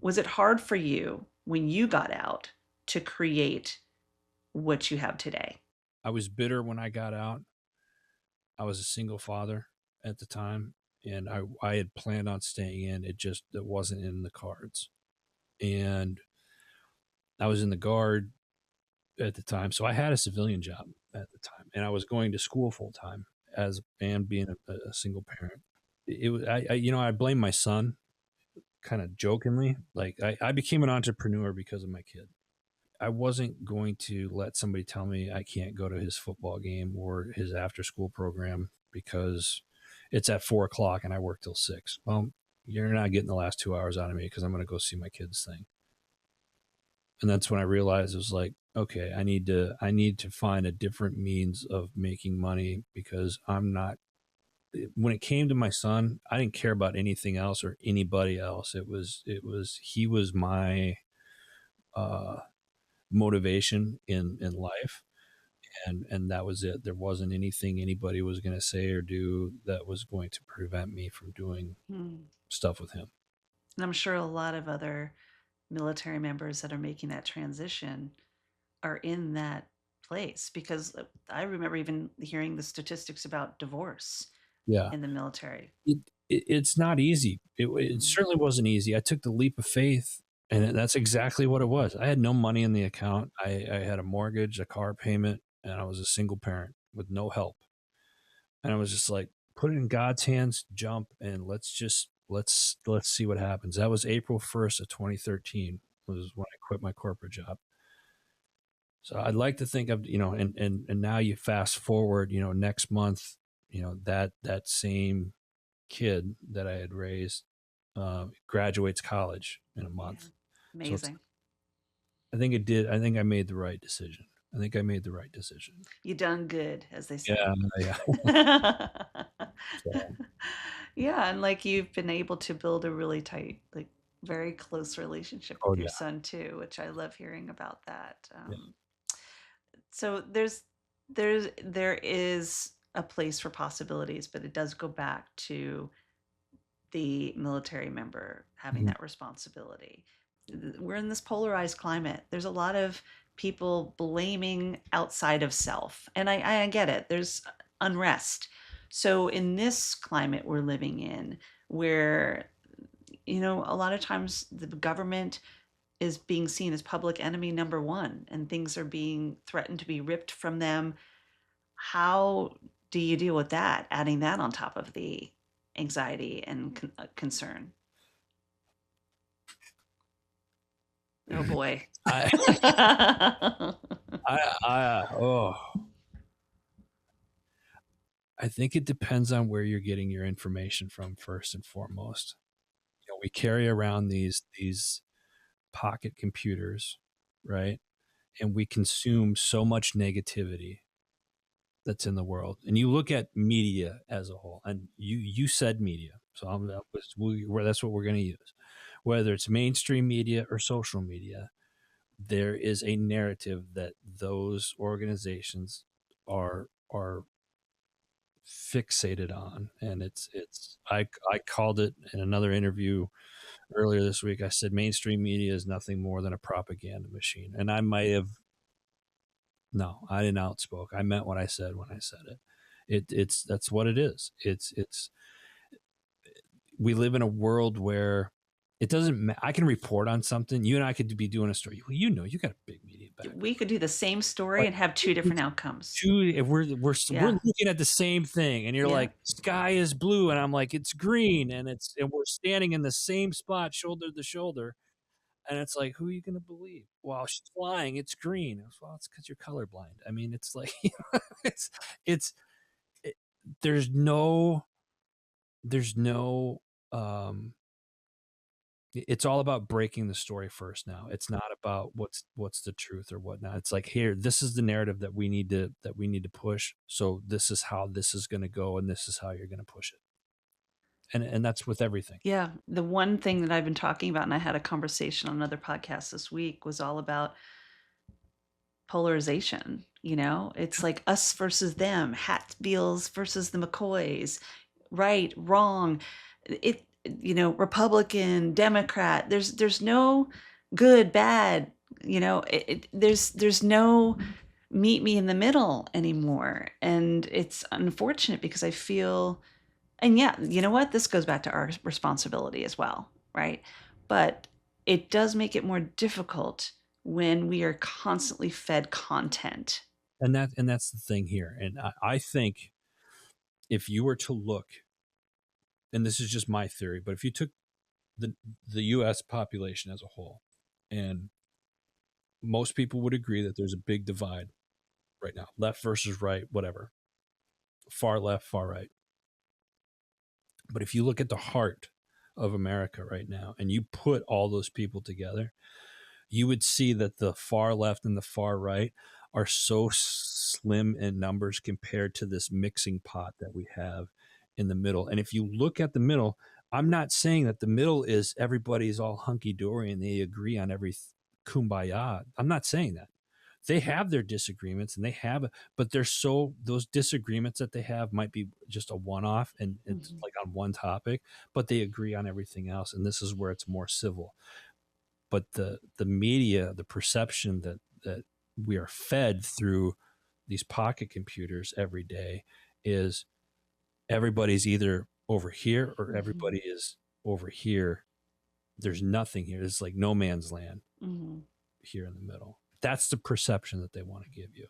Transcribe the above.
Was it hard for you when you got out to create what you have today? I was bitter when I got out. I was a single father at the time, and I had planned on staying in. It wasn't in the cards. And I was in the guard at the time, so I had a civilian job at the time, and I was going to school full time as and being a single parent. It was I blame my son kind of jokingly. Like I became an entrepreneur because of my kid. I wasn't going to let somebody tell me I can't go to his football game or his after school program because it's at 4 o'clock and I work till 6. Well, you're not getting the last 2 hours out of me because I'm going to go see my kids thing. And that's when I realized it was like, okay, I need to find a different means of making money because I'm not. When it came to my son, I didn't care about anything else or anybody else. He was my uh, motivation in life, and that was it. There wasn't anything anybody was going to say or do that was going to prevent me from doing Hmm. stuff with him. And I'm sure a lot of other military members that are making that transition are in that place because I remember even hearing the statistics about divorce Yeah, in the military. it's not easy. It Mm. certainly wasn't easy. I took the leap of faith, and that's exactly what it was. I had no money in the account. I had a mortgage, a car payment, and I was a single parent with no help. And I was just like, put it in God's hands, jump, and let's see what happens. That was April 1st of 2013 was when I quit my corporate job. So I'd like to think of, and now you fast forward, next month, that same kid that I had raised graduates college in a Yeah. month. So Amazing. I think I made the right decision. I think I made the right decision. You done good, as they Yeah, say. yeah. So, Yeah, and like you've been able to build a really tight, like very close relationship oh with your yeah, son too, which I love hearing about that. yeah. So there is a place for possibilities, but it does go back to the military member having Mhm. that responsibility. We're in this polarized climate. There's a lot of people blaming outside of self. And I get it. There's unrest. So in this climate we're living in, where, a lot of times the government is being seen as public enemy number one and things are being threatened to be ripped from them. How do you deal with that? Adding that on top of the anxiety and concern. Oh boy. I, oh, I think it depends on where you're getting your information from first and foremost. We carry around these pocket computers, right? And we consume so much negativity that's in the world. And you look at media as a whole, and you said media, so that's what we're going to use. Whether it's mainstream media or social media, there is a narrative that those organizations are fixated on, and I called it in another interview earlier this week. I said mainstream media is nothing more than a propaganda machine, and I might have no, I didn't outspoke. I meant what I said when I said it. It's that's what it is. It's we live in a world where it doesn't. I can report on something. You and I could be doing a story. Well, you got a big media We background, could do the same story but and have two different outcomes. if we're Yeah. looking at the same thing, and you're Yeah. like, sky is blue, and I'm like, it's green, and we're standing in the same spot, shoulder to shoulder, and it's like, who are you going to believe? Well, she's flying. It's green. Well, it's because you're colorblind. I mean, it's like, it's it's it, there's no there's no um it's all about breaking the story first now. It's not about what's the truth or whatnot. It's like, here, this is the narrative that we need to push. So this is how this is going to go, and this is how you're going to push it. And that's with everything. Yeah. The one thing that I've been talking about, and I had a conversation on another podcast this week, was all about polarization. It's like us versus them, Hatfields versus the McCoys, right, wrong. Republican, Democrat. There's no good, bad. There's no meet me in the middle anymore, and it's unfortunate because I feel, and yeah, you know what? This goes back to our responsibility as well, right? But it does make it more difficult when we are constantly fed content. And that's the thing here. And I think if you were to look, and this is just my theory, but if you took the the U.S. population as a whole, and most people would agree that there's a big divide right now, left versus right, whatever, far left, far right. But if you look at the heart of America right now, and you put all those people together, you would see that the far left and the far right are so slim in numbers compared to this mixing pot that we have in the middle. And if you look at the middle, I'm not saying that the middle is everybody's all hunky dory and they agree on every kumbaya. I'm not saying that. They have their disagreements and they have, but they're so, those disagreements that they have might be just a one off and it's Mhm. like on one topic, but they agree on everything else. And this is where it's more civil. But the media, the perception that we are fed through these pocket computers every day is everybody's either over here or Mhm. everybody is over here. There's nothing here. It's like no man's land Mhm. here in the middle. That's the perception that they want to give you.